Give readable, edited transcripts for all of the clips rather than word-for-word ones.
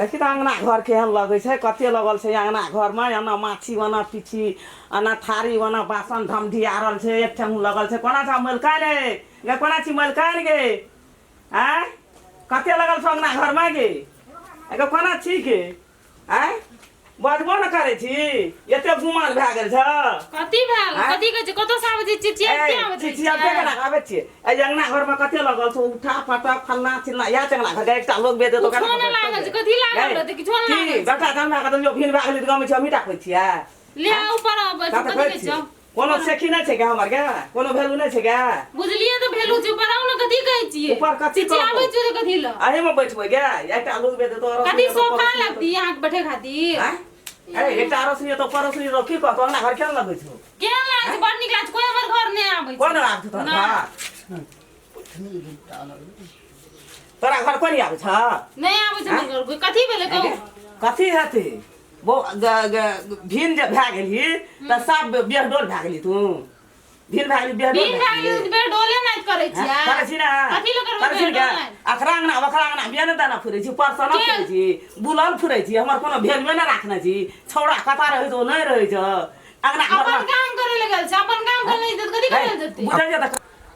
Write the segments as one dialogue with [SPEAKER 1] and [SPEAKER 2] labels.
[SPEAKER 1] देखी तो अंगना घर केहन लगे छै कते लगल छै अंगना घर में एना माछी बना पीछी एना थारी बना बासन धमधी आरल छै एक ठेम लगल छै कोना छ मलकान गे कोना छी मलकान गे आय कते लगल छ अंगना घर में गे गे कोना छी गे आय बजबो न करे छी एते गुमान भए गेल छ
[SPEAKER 2] कथी भेल कथी कहै छै कतो साब जी चिचिया के आबै छै
[SPEAKER 1] चिचिया के आबै छी ए अंगना घर में कते लगल छ उठा फटा फलना चिलना या अंगना घर एकटा लोग बेदे तो
[SPEAKER 2] कोना लागल छै कथी लागल रहते किछो न लागल
[SPEAKER 1] की बेटा जन्मा के जो भिन भागली गांव में छ मीठा खोइ छिया
[SPEAKER 2] ले ऊपर आबै छै कथी कहै छै
[SPEAKER 1] कोनो सेखी नै छै के हमर के कोनो भेलू नै छै के
[SPEAKER 2] बुझलिए तो भेलू छै ऊपर आउ न कथी कहै छियै
[SPEAKER 1] ऊपर कथी
[SPEAKER 2] चिचिया आबै छै कथी ल
[SPEAKER 1] अहे में बैठबै गे एकटा लोग बेदे तो
[SPEAKER 2] कथी सोफा लगती यहां बैठे खातिर
[SPEAKER 1] अरे एकटा रसनी तो परसनी रो की कहतो अंगना घर केन लगै छौ
[SPEAKER 2] केन लाग छै बड़ निक लाग छै कोई हमर घर नै आबै छै
[SPEAKER 1] कोन आबै छ तोरा घर कोन आबै छ
[SPEAKER 2] नै आबै छै हमर घर कथी भेले कहू
[SPEAKER 1] कथी हेतै वो भिन जे भए गेली त सब बेहडोल भए गेली तू भिन भए गेली बेहडोल
[SPEAKER 2] बेहडोले नै करै छियै
[SPEAKER 1] करै छी ना
[SPEAKER 2] कथी ल करबै
[SPEAKER 1] अखरांगना वखरांगना बियान दाना फुरै छी परसना फुरै छी बुलल फुरै छी हमर कोनो भेलमे नै राखने छी छौड़ा कता रहै छ नै रहै छ अंगना
[SPEAKER 2] अपन काम करे ले गेल छ अपन काम करे नै कथी करे जेतै
[SPEAKER 1] बुझलिए त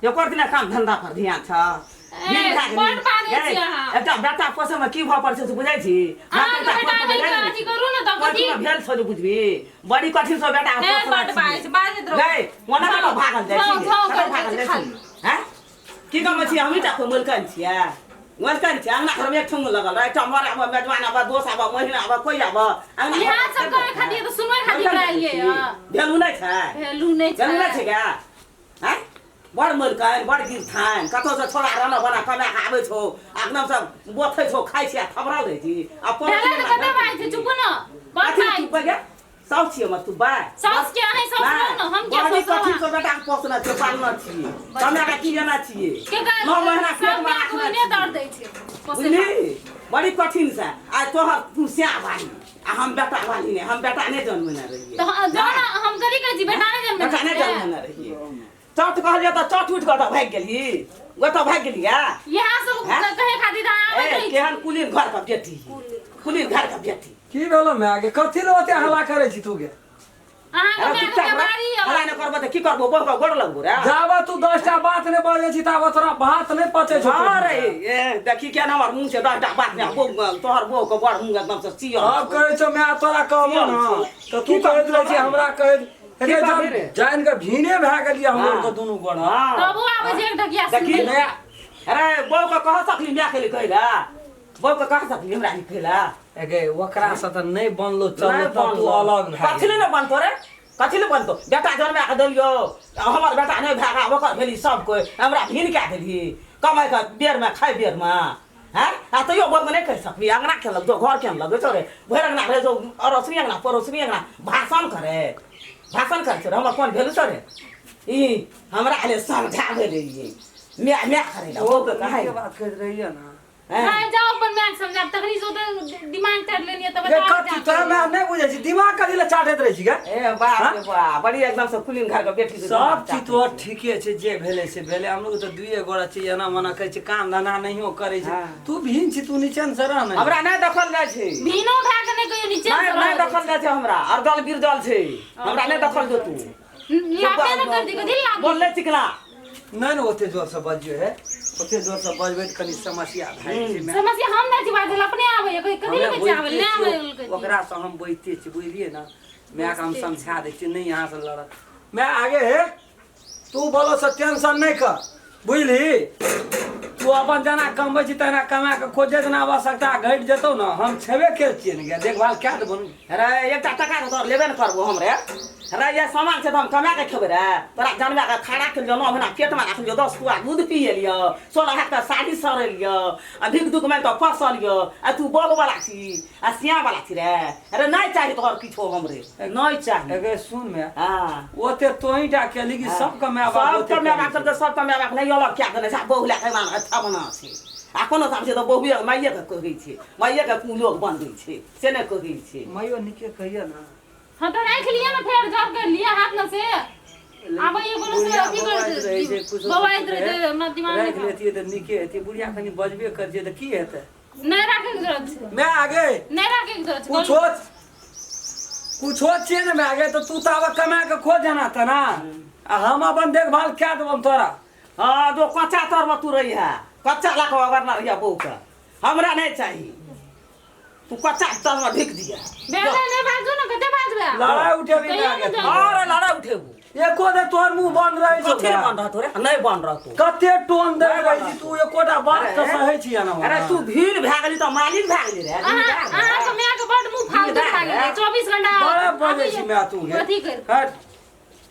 [SPEAKER 1] एकर दिन काम धंधा पर ध्यान छ
[SPEAKER 2] बड़ बात छै अहाँ
[SPEAKER 1] एकटा बेटा पोसे में की भ पड़ छै से बुझै छी
[SPEAKER 2] हां बेटा कथी करू न त कथी
[SPEAKER 1] भेल छ बुझबी बड़ी कठिन से बेटा
[SPEAKER 2] पोसे बड़ बात छै बाजत रहो
[SPEAKER 1] गए मोना का भागल जाइ छी हैं की काम छी हम टा को मलकन छिया मलकन छी अंगना घर में एक ठंग लगल एकटा मरे अब मेजबान अब दोस्त अब महीना अब कोई अब अंगना
[SPEAKER 2] यहाँ सब करे खातिर तो सुनवे खातिर आइए
[SPEAKER 1] भेलू नै छै
[SPEAKER 2] भेलू नै
[SPEAKER 1] छै गा हैं बड़ मलकान बड़ गिर थान कतो से छोड़ा रहना बना कमा के आबै छौ एकदम सब बोथै छौ खाइ छिया थबरा लै छी अपन
[SPEAKER 2] कते भाई छै चुप न बड़ भाई
[SPEAKER 1] चुप गे साउथ छियै मत तू बा
[SPEAKER 2] साउथ के है सब न हम के
[SPEAKER 1] सोच कथि से बेटा के पोसना छै पालना छियै कमा के की जाना छियै 9 महीना पेट में रखना
[SPEAKER 2] ने दर्द दै छै
[SPEAKER 1] बुझली बड़ी कठिन से आज तोहर तू स्या भाई आ हम बेटा वाली ने हम बेटा ने जन्मना रहिए
[SPEAKER 2] तो जाना हम करी कहै छी बेटा ने
[SPEAKER 1] जन्मना रहिए चट कहलिए त चट उठ के त भाग गेली वो त भाग गेली
[SPEAKER 2] यहां सब कहे खातिर आबै छै
[SPEAKER 1] केहन कुलीन घर का बेटी कुलीन घर का बेटी
[SPEAKER 3] की भेलो मैं आगे कथि ल ओते हल्ला करे छी तू गे
[SPEAKER 2] अहाँ के बारी
[SPEAKER 1] हल्ला न करबो त की करबो बोल गोड़ लगबो रे
[SPEAKER 3] जाबा तू 10टा बात ने बाजे छी ताबा तोरा बात ने पचे छ
[SPEAKER 1] अरे ए देखी के हमर मुंह से 10टा बात ने तोहर बो के बड़ मुंह एकदम से चियर
[SPEAKER 3] अब कहै छ मैं तोरा कहबो न त तू कहैत रह छी हमरा कहैत अरे जब जान के भीने भए गेलिए हम लोग के दुनु गोड़
[SPEAKER 2] तब आबै छै एक ढकिया
[SPEAKER 1] देखी अरे बो के कह सकली मैं खेली कहला बो के कह सकली हमरा नहीं खेला
[SPEAKER 3] एगे ओकरा से त नहीं बनलो चल त तू अलग भाग
[SPEAKER 1] कथि ले न बनतो रे कथि ले बनतो बेटा जन्मा के देलियो हमर बेटा नहीं भागा ओकर भेली सब कोई हमरा भीन के देली कमाई का बेर में खाई बेर में हैं आ तो यो बोल नहीं कह सकली अंगना के लग जो घर के लग जो रे भर अंगना रे जो अरसनी अंगना परोसनी अंगना भाषण करे हमर कोन भेलु छ रे ई हमरा ले समझा भेले ई मैं करे ला वो कहे
[SPEAKER 3] बात कर रही है ना
[SPEAKER 2] हां जाओ अपन मैं समझा तखनी जो दिमाग कर लेनी तब
[SPEAKER 3] ये कथि तोरा मैं नहीं बुझै छी दिमाग कथि ले चाटैत रही छी गे
[SPEAKER 1] ए बाप रे बाप बड़ी एकदम से कुलीन घर के बेटी
[SPEAKER 3] सब चीज तो ठीके छै जे भेले से भेले हम लोग तो दुइए गोड़ा छी एना मना कहै छी काम धंधा नहियो करै छी तू भीन छी तू नीचे से रह नहीं
[SPEAKER 1] हमरा नहीं दखल जाय छै
[SPEAKER 2] भीनो भए के नहीं कहियो नीचे से
[SPEAKER 1] नहीं दखल जाय छै हमरा अरदल बिरदल छै हमरा नहीं दखल जो तू
[SPEAKER 2] लापे न कर दी कथि लाग
[SPEAKER 1] बोल ले चिकना
[SPEAKER 3] नहीं न ओते जोर से बजियो है ओते जोर से बजबै त कनी समस्या भए छै मैं
[SPEAKER 2] समस्या हम नहीं बाजल अपने आबै कथि ले बच्चा आबै नहीं आबै
[SPEAKER 3] ओकरा से हम बइते छी बुझलिए ना मैं हम समझा दे छी नहीं यहां से लड़ मैं आगे है तू बोलो से टेंशन नहीं कर बुझली तू अपन जना कमबै छी तना कमा के खोजे जना आवश्यकता घट जेतौ ना हम छेबे कर छिए ने देखभाल क्या दे बनू
[SPEAKER 1] अरे एकटा टका तो लेबे न करबो हमरे अरे ये सामान से हम कमा के खेबे रे तोरा जन्मा के खाना के जनो महीना पेट में राख लियो 10 कुआ दूध पिए लियो 16 हाथ का साड़ी सरे लियो अधिक दुख में तो फसल लियो आ तू बोल वाला छी आ सिया वाला छी रे अरे नहीं चाहिए तोहर किछो हमरे नहीं चाहिए
[SPEAKER 3] एगे सुन मैं
[SPEAKER 1] हां
[SPEAKER 3] ओते तोही टा के लिखी सब कमा बाप
[SPEAKER 1] सब कमा बाप सब कमा बाप नहीं अलग क्या करे बहु ला के मान अच्छा बना छी आ कोनो काम से तो बहु माइये के कहै छी माइये के लोग बनबै छी से ने कहै छी
[SPEAKER 3] माइयो निके कहिया ना
[SPEAKER 2] हां तो राख लिया ना फेर जॉब कर लिया हाथ न से आबै ये कोनो से अथी कर बवाइत रहे हमरा दिमाग में
[SPEAKER 3] रख लेती त निके हेती बुढ़िया कनी बजबे कर जे त की हेतै
[SPEAKER 2] नहीं रखे के जरूरत छे
[SPEAKER 3] मैं आगे
[SPEAKER 2] नहीं रखे के जरूरत छे
[SPEAKER 3] कुछ छिए ना मैं आगे तो तू तो अब कमा के खो जाना था ना हम अपन देखभाल क्या देबम तोरा।
[SPEAKER 1] हाँ जो कच्चा तर में तू रही है कच्चा ला के अगर ना रही बहू का हमरा नहीं चाहिए तू कच्चा तर में ढिक दिया
[SPEAKER 2] बेले नहीं बाजू ना कते बाजबे
[SPEAKER 3] लड़ाई उठेबी मैं आगे
[SPEAKER 1] अरे लड़ा उठेबू
[SPEAKER 3] एको दे तोर मुंह बंद रही छौ
[SPEAKER 1] कथे बन रहा तोरे नहीं बन रहा तू
[SPEAKER 3] कते टोन दे रही छी तू एकोटा बात
[SPEAKER 1] अरे,
[SPEAKER 3] के सहे छी ना
[SPEAKER 1] अरे तू भीड़ भाग गली तो मालिक भाग गली रे
[SPEAKER 2] आहा तो मैं के बड मुंह फालतू लागे 24 घंटा
[SPEAKER 3] बड़े बजे छी मैं तू
[SPEAKER 2] कथी कर
[SPEAKER 3] हट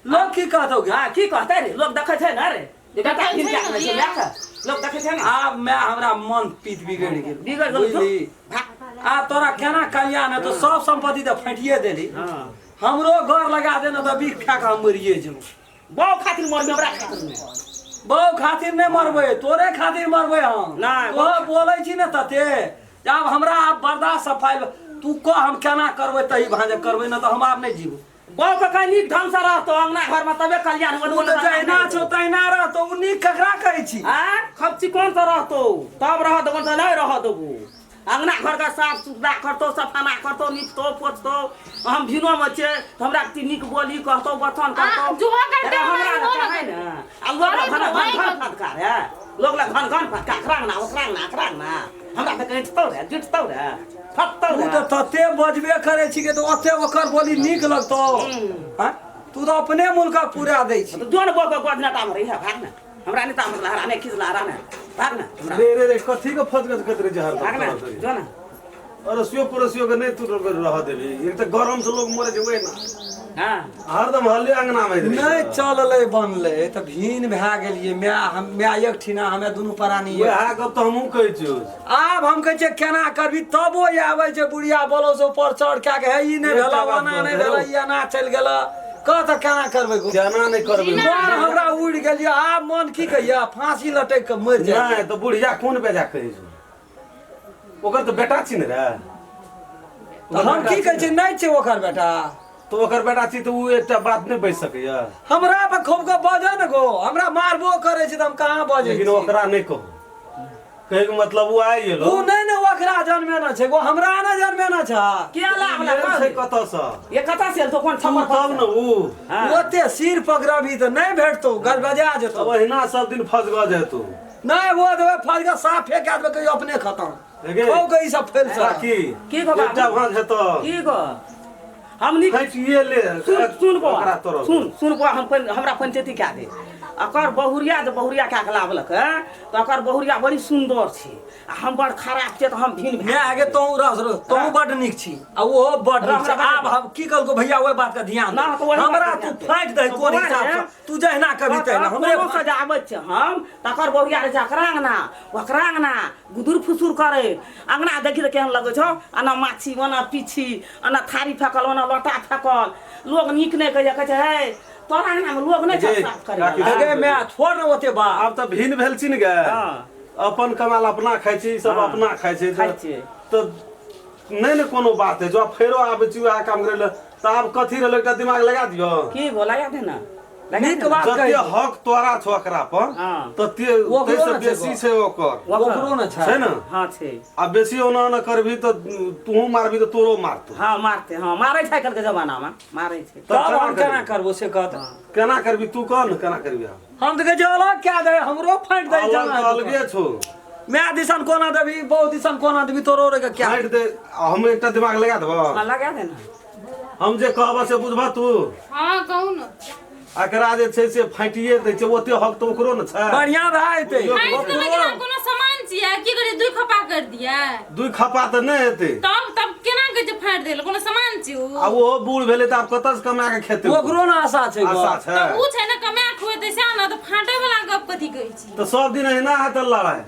[SPEAKER 3] लोग की कहतो गे
[SPEAKER 1] हाँ की कहते रे लोग देखे छे ना रे ये बेटा भीड़ क्या करे छे देख लोग देखे छे ना
[SPEAKER 3] आ मैं हमरा मन पीत बिगड़ गेल
[SPEAKER 1] बिगड़ गेल तो
[SPEAKER 3] बुझली? आ तोरा केना कल्याण है तो सब संपत्ति तो फटिए देली
[SPEAKER 1] हां
[SPEAKER 3] हमरो घर लगा देना तो बीख खा के हम मरिए जेबो
[SPEAKER 1] बहु खातिर मर में हमरा खातिर नहीं
[SPEAKER 3] बहु खातिर नहीं मरबे तोरे खातिर मरबे हम
[SPEAKER 1] नहीं,
[SPEAKER 3] तो बोलै छी ना तते जब हमरा आप बर्दाश्त सफाई तू को हम केना करबे तही भांजे करबे ना तो हम आप नहीं जीबो
[SPEAKER 1] बहु का कहीं नीक ढंग से रहतो अंगना घर में तबे कल्याण
[SPEAKER 3] तू तो जहिना छो तहिना रह तो उनी ककरा कहै छी
[SPEAKER 1] हां खपची कौन सा रहतो तब रह दो तो नहीं रह देबू अंगना घर का साफ सुथरा करतो सफाना करतो निपतो पोछतो हम भिनो में छे हमरा नीक बोली कहतो बथन करतो
[SPEAKER 2] जुआ करते
[SPEAKER 1] अरे हमरा ना है ना आ लोग घन घन फटकार है लोग ला घन घन फटकार खरांग ना हमरा त कहीं तो रे जुटतो रे फटतो
[SPEAKER 3] तू
[SPEAKER 1] रे
[SPEAKER 3] तो तते बजबे करे छी के तो ओते ओकर बोली नीक लगतो हां तू तो अपने मुल्क पूरा दै छी
[SPEAKER 1] तो जोन बोल के गोदना टाम रही है भाग ना हमरा नहीं ताम लहरा नहीं खिजला रहा ना भाग ना हमरा
[SPEAKER 4] रे कथी के फटकत कतरे जहर
[SPEAKER 1] भाग ना जो ना
[SPEAKER 4] अरसियो पुरसियो के नहीं तू रह देबी एक तो गरम से लोग मरे जेबे ना
[SPEAKER 1] हां
[SPEAKER 4] हरदम हल्ले अंगना में
[SPEAKER 3] नहीं चलले बनले त भीन भए गेलिए मैं एक ठिना हमें दुनू प्राणी
[SPEAKER 4] ये हा गप तो हमहू कहै छियो
[SPEAKER 3] आब हम कहै छै केना करबी तबो ये आबै छै बुढ़िया बोलो से ऊपर चढ़ के हे ई नहीं भेला वाना नहीं भेला ई ना चल गेला कह त केना करबै गो
[SPEAKER 4] केना नहीं करबे
[SPEAKER 3] मन हमरा उड़ गेलिए आब मन की कहिया फांसी लटक के मर जाए
[SPEAKER 4] नहीं तो बुढ़िया कोन बेजा कहै छै ओकर तो बेटा छी ने रे
[SPEAKER 3] तो हम की कहै छै नहीं छै ओकर बेटा
[SPEAKER 4] तो ओकर बेटा छी तो उ एकटा बात नहीं बज सकैया
[SPEAKER 3] हमरा पर खूब के बजे न गो हमरा मारबो करे छै त हम कहां बजे
[SPEAKER 4] लेकिन ओकरा नहीं कहो कहे के मतलब वो आइ गेलो
[SPEAKER 3] उ नहीं ने ओकरा जन्मे न छै गो हमरा न जन्मे न छ
[SPEAKER 1] क्या लाभ
[SPEAKER 4] ले
[SPEAKER 1] लगा
[SPEAKER 4] छै कत से
[SPEAKER 1] ये कथा से तो कौन
[SPEAKER 4] तब
[SPEAKER 1] छमर
[SPEAKER 4] न उ
[SPEAKER 3] ओते सिर पकड़बी त नहीं भेटतो गड़बड़ा जेतो
[SPEAKER 4] अब अहिना सब दिन फस ग जेतौ
[SPEAKER 3] नहीं वो देवे फल का साफ फेंक देवे कहियो अपने खत्म
[SPEAKER 4] देखे
[SPEAKER 3] ओ कहीं सब फेल सा
[SPEAKER 4] राखी
[SPEAKER 1] की गो
[SPEAKER 4] एकटा भांज हेतो
[SPEAKER 1] की गो हम नी
[SPEAKER 4] खैचिए ले
[SPEAKER 1] सुन को
[SPEAKER 4] ओकरा तोरो
[SPEAKER 1] सुन को हम हमरा पंचायती क्या दे अकर बहुरिया जो बहुरिया क्या लावलक तो अकर बहुरिया बड़ी सुंदर छी हम बड़ खराब छे तो हम भिन
[SPEAKER 3] मैं आगे तो रह तो बड निक छी आ वो बड निक छी अब हम की कहल को भैया ओए बात का ध्यान
[SPEAKER 1] ना, तो वही
[SPEAKER 3] हमरा
[SPEAKER 1] बात का
[SPEAKER 3] तू
[SPEAKER 1] ध्यान
[SPEAKER 3] फाइट दे कोन हिसाब से तू जहना कभी तहना हमरे
[SPEAKER 1] हमरे सजावत छे हम तकर बहुरिया रे जाकरांगना वकरांगना गुदुर फुसुर करे अंगना देखि त केहन लगे छो अना माछी बना पीछी अना थारी फेकल अना लोटा फेकल लोग निक नहीं कहे छे हे तोरा अंगना में लोग नहीं
[SPEAKER 4] जे,
[SPEAKER 1] साफ
[SPEAKER 4] राखी,
[SPEAKER 1] करे
[SPEAKER 3] लगे मैं छोड़ न ओते बा
[SPEAKER 4] अब तो भिन भेल छी ने गे अपन कमाल अपना खाइ छी सब
[SPEAKER 1] हाँ।
[SPEAKER 4] अपना खाइ छी
[SPEAKER 1] खाइ छी।
[SPEAKER 4] तो नहीं ने कोनो बात है जो फेरो आबै छी वह काम करे ले तो आब कथी रे एकटा दिमाग लगा दियो
[SPEAKER 1] की बोला या ना
[SPEAKER 3] निक बात
[SPEAKER 4] जते
[SPEAKER 3] कह
[SPEAKER 4] हक तोरा छो एकरा पर
[SPEAKER 1] हाँ।
[SPEAKER 4] तो
[SPEAKER 3] ओकरो
[SPEAKER 4] से
[SPEAKER 3] न छै
[SPEAKER 4] बेसी
[SPEAKER 3] गो।
[SPEAKER 4] छै ओकर
[SPEAKER 3] ओकरो न
[SPEAKER 4] छै न
[SPEAKER 1] हाँ छे
[SPEAKER 4] आ बेसी ओना न करबी तो तू मारबी तो तोरो मारतो
[SPEAKER 1] हाँ मारते हाँ मारे छे कल के जमाना में मारे छे
[SPEAKER 3] तब हम केना करबो से कहत
[SPEAKER 4] केना करबी तू कह न केना करबी
[SPEAKER 3] हम तो कहे अलग क्या दे हमरो फाइट दे जाना
[SPEAKER 4] अलगे छो
[SPEAKER 3] मैं दिसन कोना देबी बहुत दिसन कोना देबी तोरो रे क्या
[SPEAKER 4] हाइट दे हम एकटा दिमाग लगा देबो
[SPEAKER 1] हाँ लगा देना
[SPEAKER 4] हम जे कहबो से बुझबा तू
[SPEAKER 2] हां कहू न
[SPEAKER 4] एकरा जे छै से फाटिए दै छै ओते हक तो ओकरो न छै
[SPEAKER 3] बढ़िया भाई ते
[SPEAKER 2] फाइट देबै कि हम कोनो सामान छियै की करे दुई खपा कर दिया
[SPEAKER 4] दुई खपा त नै हेतै
[SPEAKER 2] तब केना कहै छै फाइट देल कोनो सामान छी उ
[SPEAKER 4] आ ओ बूढ़ भेलै त आब कतऽ से कमा के खेतै
[SPEAKER 3] ओकरो न आशा छै
[SPEAKER 4] आशा
[SPEAKER 3] गो।
[SPEAKER 4] छै
[SPEAKER 2] उ छै न कमा खुएतै से न त फाटे वाला गप कथि कहै छी
[SPEAKER 4] त सब दिन एहिना हेतै लड़ाई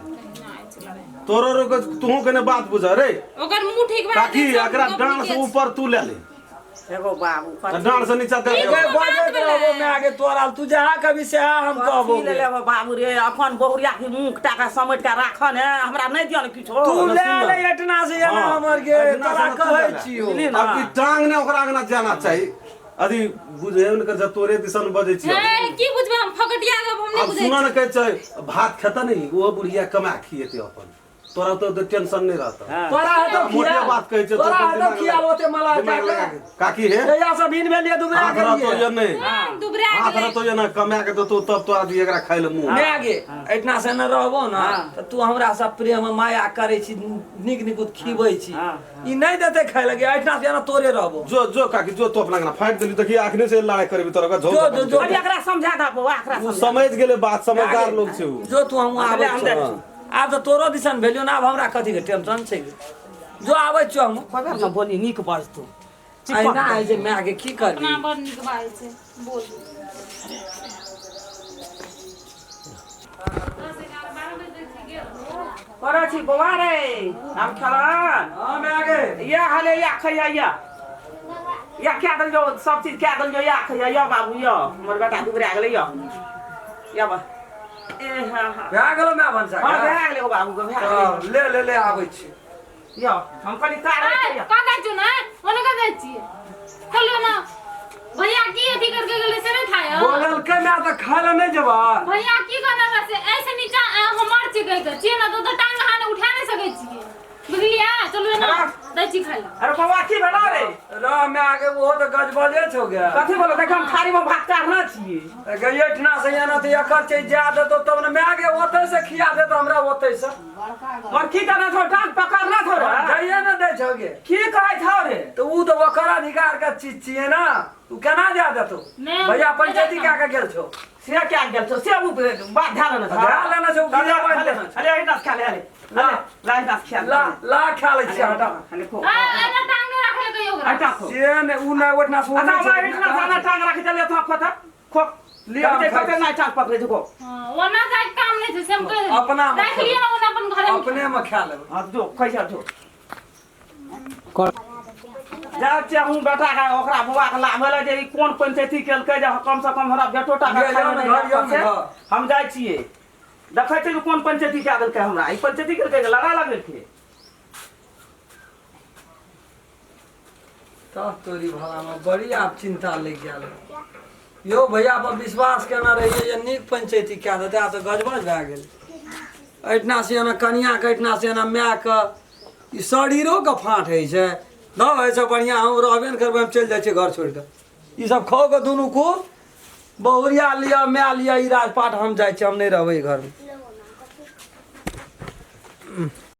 [SPEAKER 4] तोरो रो तू कने बात बुझ रे
[SPEAKER 2] ओकर मुंह ठीक भए
[SPEAKER 4] ताकि एकरा डांड से ऊपर तू ले ले
[SPEAKER 1] एगो बाबू
[SPEAKER 4] डांड से नीचा दे
[SPEAKER 3] एगो बजे रहबो मैं आगे तोरा तू जहा कभी से हम कहबो
[SPEAKER 1] ले लेबो बाबू रे अपन बहुरिया के मुंह टाका समेट के राखन है हमरा नहीं दियन किछो
[SPEAKER 3] तू ले ले एटना से एना हमर गे तोरा कहै छियो
[SPEAKER 1] बुझली ना
[SPEAKER 4] अब ई टांग ने ओकरा आगना जाना चाही अभी बुझे न कर तोरे दिसन बजे छी
[SPEAKER 2] हे की बुझबे हम फकटिया गप हम नहीं
[SPEAKER 4] अब
[SPEAKER 2] बुझै
[SPEAKER 4] सुना न कहै छै भात खेता नहीं वो बुढ़िया कमा खिएते अपन तोरा तो टेंशन नहीं रहता
[SPEAKER 1] हाँ।
[SPEAKER 3] तोरा है तो
[SPEAKER 4] मोटे
[SPEAKER 3] खिया
[SPEAKER 4] बात कहै छै,
[SPEAKER 3] तोरा
[SPEAKER 4] तो
[SPEAKER 3] है तो खिया होते मला
[SPEAKER 4] दिमाग लगा के। काकी है
[SPEAKER 3] या सब इन में लिए दुबरा
[SPEAKER 4] हाथ
[SPEAKER 3] के
[SPEAKER 4] रह
[SPEAKER 3] लिए
[SPEAKER 4] तो ये नहीं
[SPEAKER 2] दुबरा
[SPEAKER 4] हाथ रह तो ये ना कमा के तो तब तोरा दी एकरा खाइ ले मुंह
[SPEAKER 3] मैं आगे इतना से न रहबो ना
[SPEAKER 1] हाँ।
[SPEAKER 3] तो तू हमरा सब प्रेम माया करे छी निक निकुत खिबै छी
[SPEAKER 1] हाँ,
[SPEAKER 3] ई नहीं देते खाइ लगे इतना से ना तोरे रहबो
[SPEAKER 4] जो जो काकी जो तो अपना फाइट देली देखी आखने से लड़ाई करबी तोरा का
[SPEAKER 3] जो, जो, जो।
[SPEAKER 1] अभी एकरा समझा दा बउआ एकरा
[SPEAKER 4] उ
[SPEAKER 1] समझा।
[SPEAKER 4] समझ गेले बात समझदार लोग छै उ
[SPEAKER 3] जो तू हम आबै
[SPEAKER 1] हम
[SPEAKER 3] छौ।
[SPEAKER 1] जाइ छी।
[SPEAKER 3] आब तो तोरो दिसन भेलियो ना अब हमरा कथी के टेंशन छै जो आबै छौ हम
[SPEAKER 1] खबर न बोली नीक बाजतू
[SPEAKER 3] आई ना आई जे मैं आगे की करबी
[SPEAKER 2] अपना बड़ निक बात छै बोल
[SPEAKER 1] करे छी बउआ रे हम खेलन
[SPEAKER 3] हां मैं आगे
[SPEAKER 1] या हले या खैया या क्या दल जो सब चीज क्या दल जो या खैया या बाबू या मोर बेटा दुबरा गेलै या बा ए हां हां
[SPEAKER 3] भए गेलो मैं भनसा
[SPEAKER 1] हां भए गेलै बाबू के भए गेलै
[SPEAKER 3] ले ले ले आबै छी
[SPEAKER 1] या हम कनी कार
[SPEAKER 2] ए का कहै छु ना ओने का जाइ छी चलो ना भैया की अथी करके गेले से नहीं थाय
[SPEAKER 3] बोलल के मैं तो खाला नहीं जबा
[SPEAKER 2] भैया की कहना से ऐसे नीचा हमर छी कह के छी ना तो टांग हाने उठा नहीं सकै छी बुझलिया चलो ना दै छी खाइ
[SPEAKER 1] अरे बाबा की भेलो रे
[SPEAKER 3] रह मैं आगे वो तो गजबजे छौ गया
[SPEAKER 1] कथी बोलो देख हम थारी में भात काटना छिए
[SPEAKER 3] गई इतना से ना तो एकर चीज जा दे तो तब मैं आगे ओते से खिया दे तो हमरा ओते से
[SPEAKER 1] और की करना छो टांग पकड़ना छो रे
[SPEAKER 3] जाइए ना दे छगे
[SPEAKER 1] की कहै छौ रे
[SPEAKER 3] तो ऊ तो ओकर अधिकार का चीज छिए ना तू केना जा दे तू
[SPEAKER 2] नहीं,
[SPEAKER 3] भैया पंचायती का के गेल छौ
[SPEAKER 1] से क्या गेल छौ से उ बात ध्यान लेना छौ
[SPEAKER 3] ध्यान लेना छौ, गिरा बांध देना छौ।
[SPEAKER 1] अरे इतना खा ले अरे ला ला इतना खा
[SPEAKER 3] ला ला खा ले छी हटा
[SPEAKER 1] हले को
[SPEAKER 2] आ एना टांग नहीं रखले कहियो ओकरा
[SPEAKER 1] हटा खो
[SPEAKER 3] से ने ऊ ना ओतना सो
[SPEAKER 1] अच्छा मैं इतना सारा टांग रख चले तो खता खो
[SPEAKER 3] लिया
[SPEAKER 1] लिया
[SPEAKER 3] खा।
[SPEAKER 1] कते ना टांग पकड़े जो
[SPEAKER 2] हां ओना जाय काम नहीं छै से हम कह
[SPEAKER 3] अपना में
[SPEAKER 2] देख लिया ना ओना अपन घर में
[SPEAKER 3] अपने में खा लेब
[SPEAKER 1] हां जो कैसा जो जा चाहूं बेटा का ओकरा बुआ के लाभले जे कोन पंचायती केलकै जे कम से कम हमरा बेटोटा का
[SPEAKER 3] ये
[SPEAKER 1] खाए
[SPEAKER 3] जाओ
[SPEAKER 1] नहीं
[SPEAKER 3] घर, जाओ
[SPEAKER 1] से
[SPEAKER 3] घर।
[SPEAKER 1] हम जाय छिए देखै छै कोन पंचायती के देलकै हमरा ई पंचायती केलकै जे लड़ा लगेलकै
[SPEAKER 3] तब तोरी भला में बड़ी आप चिंता लग गेल यो भैया पर विश्वास केना रहिए जे नीक पंचायती क्या देते आ तो गजबज भए गेल इतना से ना कनिया के इतना से ना माय के ई शरीरो के फाँट है छै न है से बढ़िया हम रहबे न करबे हम चल जाइ छियै घर छोड़ के ई सब खो के दुनू को बहुरिया लिया माय लिया ई राजपाट हम जाइ छी हम नहीं रहबै घर में